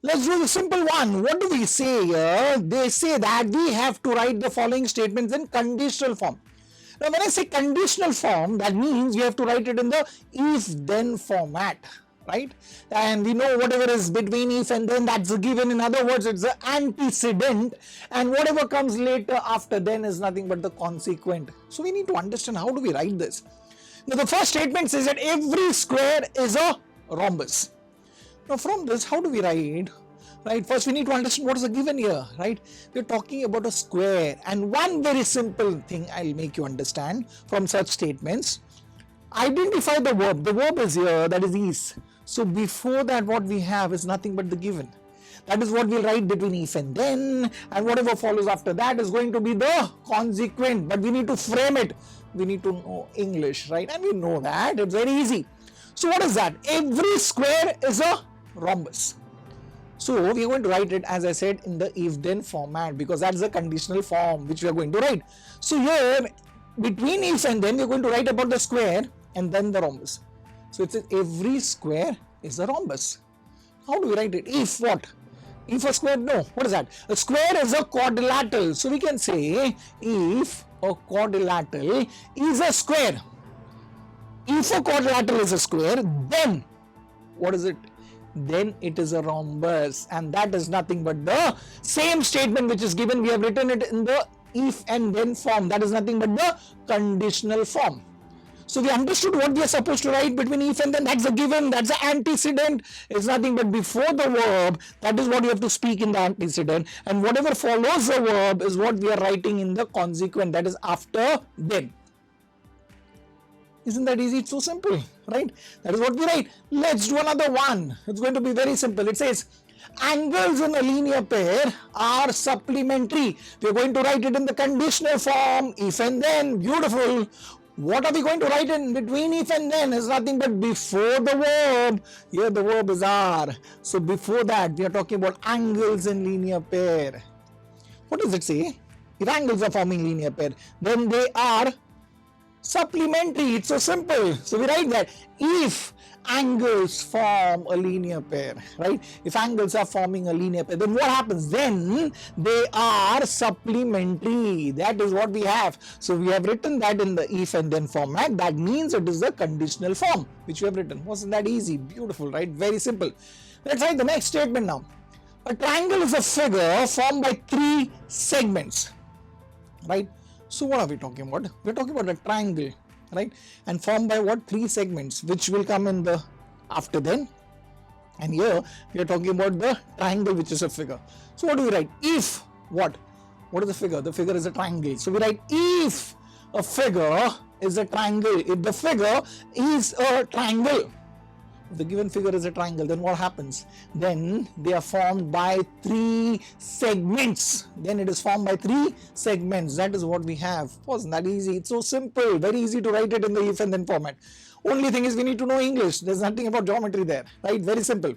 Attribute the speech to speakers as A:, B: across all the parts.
A: Let's do the simple one. What do we say here? They say that we have to write the following statements in conditional form. Now, when I say conditional form, that means we have to write it in the if-then format, right? And we know whatever is between if and then, that's a given. In other words, it's the antecedent, and whatever comes later after then is nothing but the consequent. So we need to understand how do we write this. Now, the first statement says that every square is a rhombus. Now, from this, how do we write? Right, first we need to understand what is the given here, right? We're talking about a square, and one very simple thing I'll make you understand from such statements. Identify the verb. The verb is here, that is. So before that, what we have is nothing but the given. That is what we'll write between if and then, and whatever follows after that is going to be the consequent. But we need to frame it. We need to know English, right? And we know that. It's very easy. So what is that? Every square is a rhombus. So we are going to write it, as I said, in the if-then format, because that's the conditional form which we are going to write. So here, between if and then, we are going to write about the square and then the rhombus. So it says every square is a rhombus. How do we write it? If what? If a square? No. What is that? A square is a quadrilateral. So we can say if a quadrilateral is a square. If a quadrilateral is a square, then what is it? Then it is a rhombus, and that is nothing but the same statement which is given. We have written it in the if and then form. That is nothing but the conditional form. So we understood what we are supposed to write between if and then. That's a given, that's the antecedent. It's nothing but before the verb. That is what you have to speak in the antecedent, and whatever follows the verb is what we are writing in the consequent, that is after then. Isn't that easy? It's so simple, right? That is what we write. Let's do another one. It's going to be very simple. It says, angles in a linear pair are supplementary. We're going to write it in the conditional form, if and then. Beautiful. What are we going to write in between if and then? Is nothing but before the verb. Here the verb is are. So before that, we are talking about angles in linear pair. What does it say? If angles are forming linear pair, then they are supplementary. It's so simple. So we write that if angles form a linear pair, right? If angles are forming a linear pair, then what happens? Then they are supplementary. That is what we have. So we have written that in the if and then format. That means it is the conditional form which we have written. Wasn't that easy? Beautiful, right? Very simple. Let's write the next statement now. A triangle is a figure formed by three segments, right? So what are we talking about? We're talking about a triangle, right? And formed by what? Three segments, which will come in the after then. And here we are talking about the triangle, which is a figure. So what do we write? If what? What is the figure? The figure is a triangle. So we write if a figure is a triangle. If the figure is a triangle, if the given figure is a triangle, then what happens? Then they are formed by three segments. Then it is formed by three segments. That is what we have. Wasn't that easy? It's so simple. Very easy to write it in the if and then format. Only thing is we need to know English. There's nothing about geometry there, right? Very simple.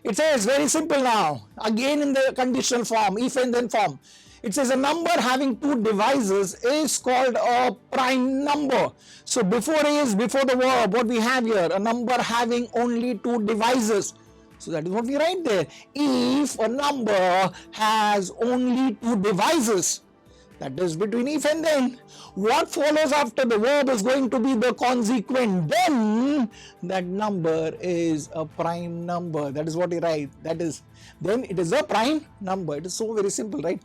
A: It says very simple now. Again in the conditional form, if and then form. It says a number having two divisors is called a prime number. So before the verb, what we have here, a number having only two divisors. So that is what we write there. If a number has only two divisors, that is between if and then, what follows after the verb is going to be the consequent. Then that number is a prime number. That is what we write. That is, then it is a prime number. It is so very simple, right?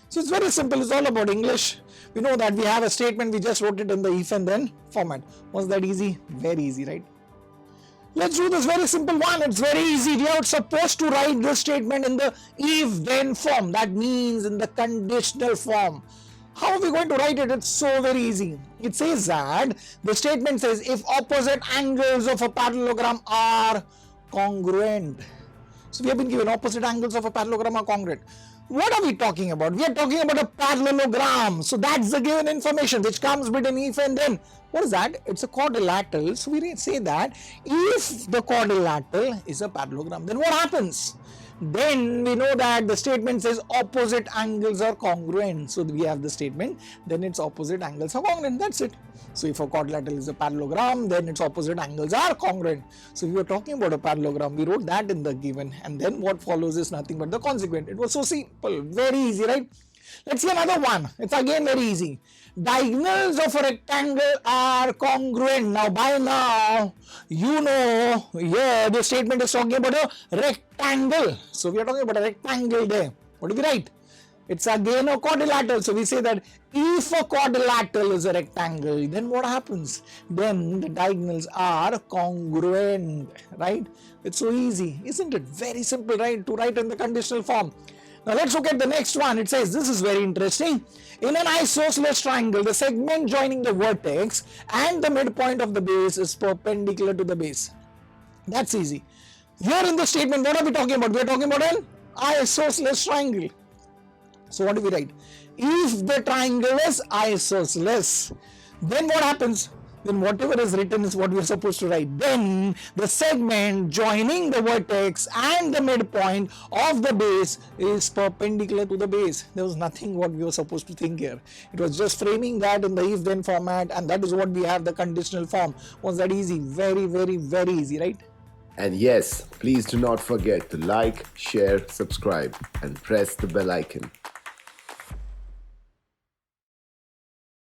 A: So it's very simple. It's all about English. We know that we have a statement. We just wrote it in the if and then format. Was that easy? Very easy, right? Let's do this very simple one. It's very easy. We are supposed to write this statement in the if then form. That means in the conditional form. How are we going to write it? It's so very easy. It says that the statement says if opposite angles of a parallelogram are congruent. So we have been given opposite angles of a parallelogram are congruent. What are we talking about? We are talking about a parallelogram. So that's the given information which comes between if and then. What is that? It's a quadrilateral. So we say that if the quadrilateral is a parallelogram, then what happens? then we know that the statement says opposite angles are congruent. So we have the statement, then its opposite angles are congruent. That's it. So if a quadrilateral is a parallelogram, then its opposite angles are congruent. So if we were talking about a parallelogram, we wrote that in the given, and then what follows is nothing but the consequent. It was so simple, very easy, right? Let's see another one. It's again very easy. Diagonals of a rectangle are congruent. Now, by now, you know here the statement is talking about a rectangle. So we are talking about a rectangle there. What do we write? It's again a quadrilateral. So we say that if a quadrilateral is a rectangle, then what happens? Then the diagonals are congruent, right? It's so easy, isn't it? Very simple, right? To write in the conditional form. Now let's look at the next one. It says, this is very interesting. In an isosceles triangle, the segment joining the vertex and the midpoint of the base is perpendicular to the base. That's easy. Here in the statement, what are we talking about? We are talking about an isosceles triangle. So what do we write? If the triangle is isosceles, then what happens? Then whatever is written is what we are supposed to write. Then the segment joining the vertex and the midpoint of the base is perpendicular to the base. There was nothing what we were supposed to think here. It was just framing that in the if-then format, and that is what we have, the conditional form. Was that easy? Very, very, very easy, right?
B: And yes, please do not forget to like, share, subscribe, and press the bell icon.